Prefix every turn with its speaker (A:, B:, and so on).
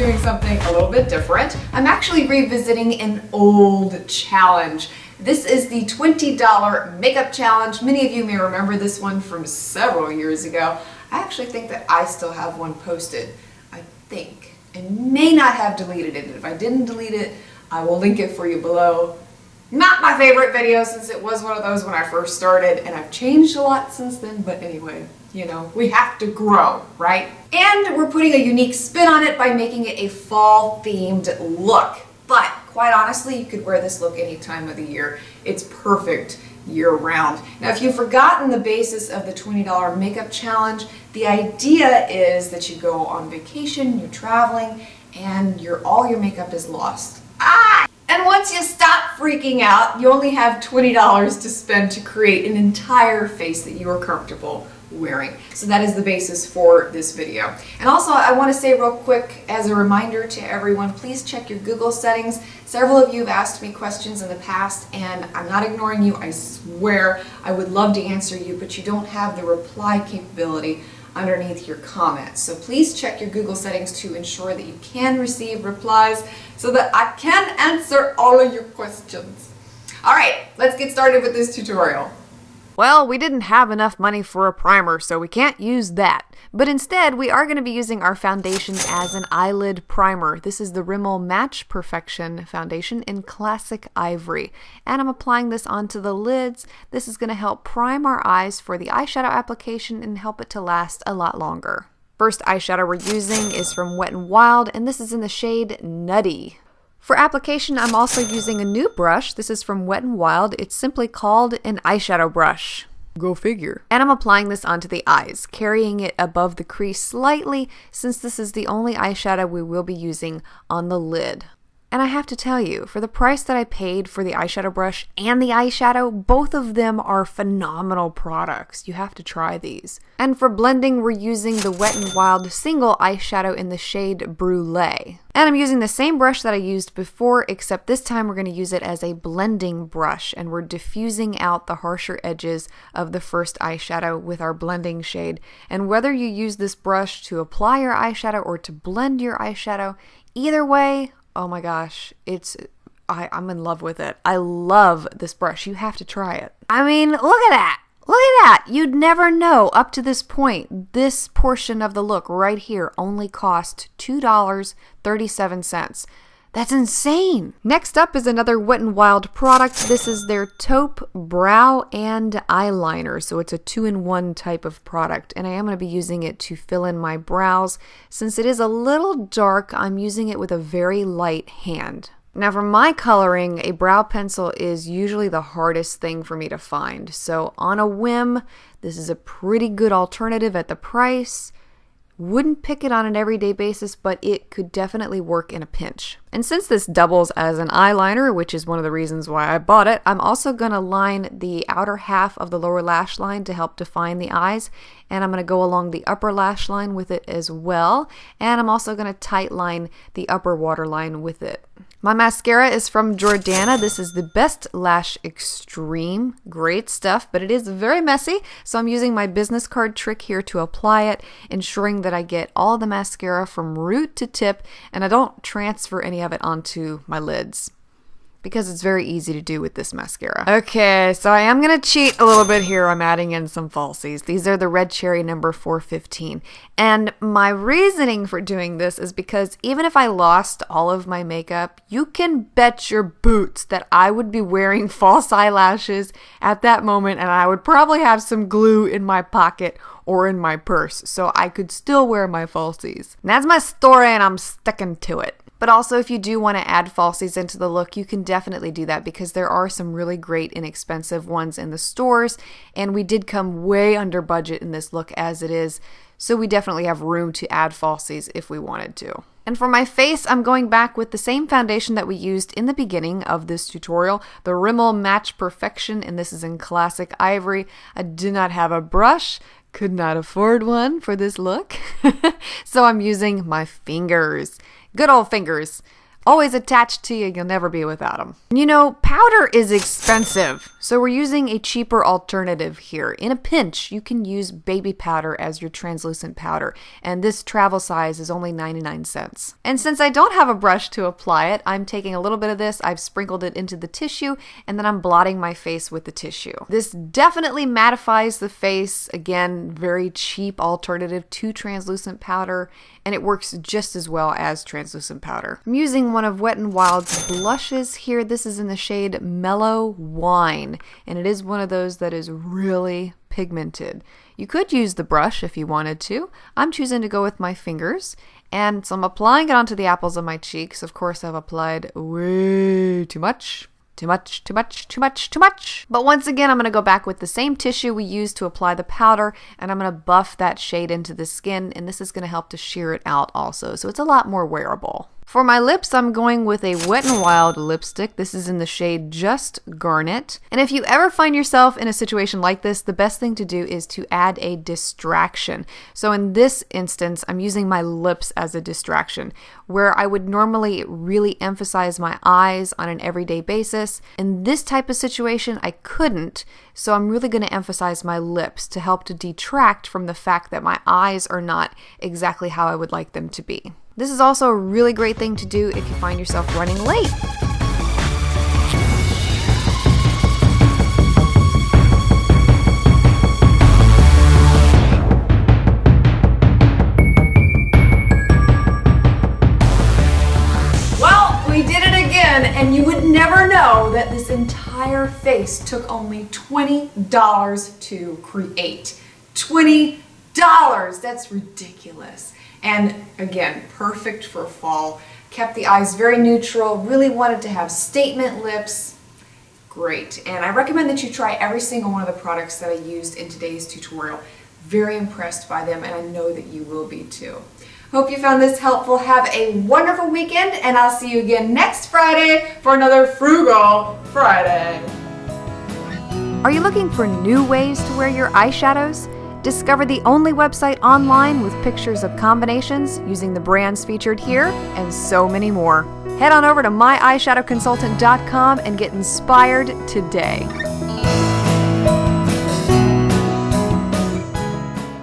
A: doing something a little bit different. I'm actually revisiting an old challenge. This is the $20 makeup challenge. Many of you may remember this one from several years ago. I actually think that I still have one posted. I think. And may not have deleted it. If I didn't delete it, I will link it for you below. Not my favorite video since it was one of those when I first started, and I've changed a lot since then, but anyway, you know, we have to grow, right? And we're putting a unique spin on it by making it a fall themed look. But quite honestly, you could wear this look any time of the year. It's perfect year round. Now, if you've forgotten the basis of the $20 makeup challenge, the idea is that you go on vacation, you're traveling, and all your makeup is lost. And once you stop freaking out, you only have $20 to spend to create an entire face that you are comfortable wearing. So that is the basis for this video. And also, I want to say real quick, as a reminder to everyone, please check your Google settings. Several of you have asked me questions in the past, and I'm not ignoring you, I swear. I would love to answer you, but you don't have the reply capability underneath your comments. So please check your Google settings to ensure that you can receive replies so that I can answer all of your questions. All right, let's get started with this tutorial.
B: Well, we didn't have enough money for a primer, so we can't use that. But instead, we are going to be using our foundation as an eyelid primer. This is the Rimmel Match Perfection foundation in Classic Ivory. And I'm applying this onto the lids. This is going to help prime our eyes for the eyeshadow application and help it to last a lot longer. First eyeshadow we're using is from Wet n Wild, and this is in the shade Nutty. For application, I'm also using a new brush. This is from Wet n Wild. It's simply called an eyeshadow brush. Go figure. And I'm applying this onto the eyes, carrying it above the crease slightly since this is the only eyeshadow we will be using on the lid. And I have to tell you, for the price that I paid for the eyeshadow brush and the eyeshadow, both of them are phenomenal products. You have to try these. And for blending, we're using the Wet n Wild single eyeshadow in the shade Brulee. And I'm using the same brush that I used before, except this time we're going to use it as a blending brush, and we're diffusing out the harsher edges of the first eyeshadow with our blending shade. And whether you use this brush to apply your eyeshadow or to blend your eyeshadow, either way, oh my gosh, I'm in love with it. I love this brush. You have to try it. I mean, look at that. Look at that. You'd never know up to this point. This portion of the look right here only cost $2.37. That's insane. Next up is another Wet n Wild product. This is their Taupe brow and eyeliner. So it's a 2-in-1 type of product. And I am going to be using it to fill in my brows. Since it is a little dark, I'm using it with a very light hand. Now for my coloring, a brow pencil is usually the hardest thing for me to find. So on a whim, this is a pretty good alternative at the price. Wouldn't pick it on an everyday basis, but it could definitely work in a pinch. And since this doubles as an eyeliner, which is one of the reasons why I bought it, I'm also going to line the outer half of the lower lash line to help define the eyes. And I'm going to go along the upper lash line with it as well. And I'm also going to tight line the upper waterline with it. My mascara is from Jordana. This is the Best Lash Xtreme. Great stuff, but it is very messy. So I'm using my business card trick here to apply it, ensuring that I get all the mascara from root to tip and I don't transfer any of it onto my lids, because it's very easy to do with this mascara. Okay, so I am going to cheat a little bit here. I'm adding in some falsies. These are the Red Cherry number 415. And my reasoning for doing this is because even if I lost all of my makeup, you can bet your boots that I would be wearing false eyelashes at that moment, and I would probably have some glue in my pocket or in my purse, so I could still wear my falsies. And that's my story, and I'm sticking to it. But also, if you do want to add falsies into the look, you can definitely do that because there are some really great inexpensive ones in the stores, and we did come way under budget in this look as it is, so we definitely have room to add falsies if we wanted to. And for my face, I'm going back with the same foundation that we used in the beginning of this tutorial, the Rimmel Match Perfection, and this is in Classic Ivory. I do not have a brush, could not afford one for this look, so I'm using my fingers. Good old fingers. Always attached to you, you'll never be without them. You know, powder is expensive, so we're using a cheaper alternative here. In a pinch, you can use baby powder as your translucent powder, and this travel size is only 99 cents. And since I don't have a brush to apply it, I'm taking a little bit of this, I've sprinkled it into the tissue, and then I'm blotting my face with the tissue. This definitely mattifies the face. Again, very cheap alternative to translucent powder, and it works just as well as translucent powder. I'm using one of Wet n Wild's blushes here. This is in the shade Mellow Wine, and it is one of those that is really pigmented. You could use the brush if you wanted to. I'm choosing to go with my fingers, and so I'm applying it onto the apples of my cheeks. Of course, I've applied way too much. Too much, too much, too much, too much. But once again, I'm going to go back with the same tissue we used to apply the powder, and I'm going to buff that shade into the skin, and this is going to help to sheer it out also, so it's a lot more wearable. For my lips, I'm going with a Wet n Wild lipstick. This is in the shade Just Garnet. And if you ever find yourself in a situation like this, the best thing to do is to add a distraction. So in this instance, I'm using my lips as a distraction, where I would normally really emphasize my eyes on an everyday basis. In this type of situation, I couldn't, so I'm really going to emphasize my lips to help to detract from the fact that my eyes are not exactly how I would like them to be. This is also a really great thing to do if you find yourself running late.
A: Well, we did it again, and you would never know that this entire face took only $20 to create. $20! That's ridiculous. And again, perfect for fall. Kept the eyes very neutral, really wanted to have statement lips. Great. And I recommend that you try every single one of the products that I used in today's tutorial. Very impressed by them, and I know that you will be too. Hope you found this helpful. Have a wonderful weekend, and I'll see you again next Friday for another Frugal Friday.
B: Are you looking for new ways to wear your eyeshadows? Discover the only website online with pictures of combinations using the brands featured here and so many more. Head on over to myeyeshadowconsultant.com and get inspired today.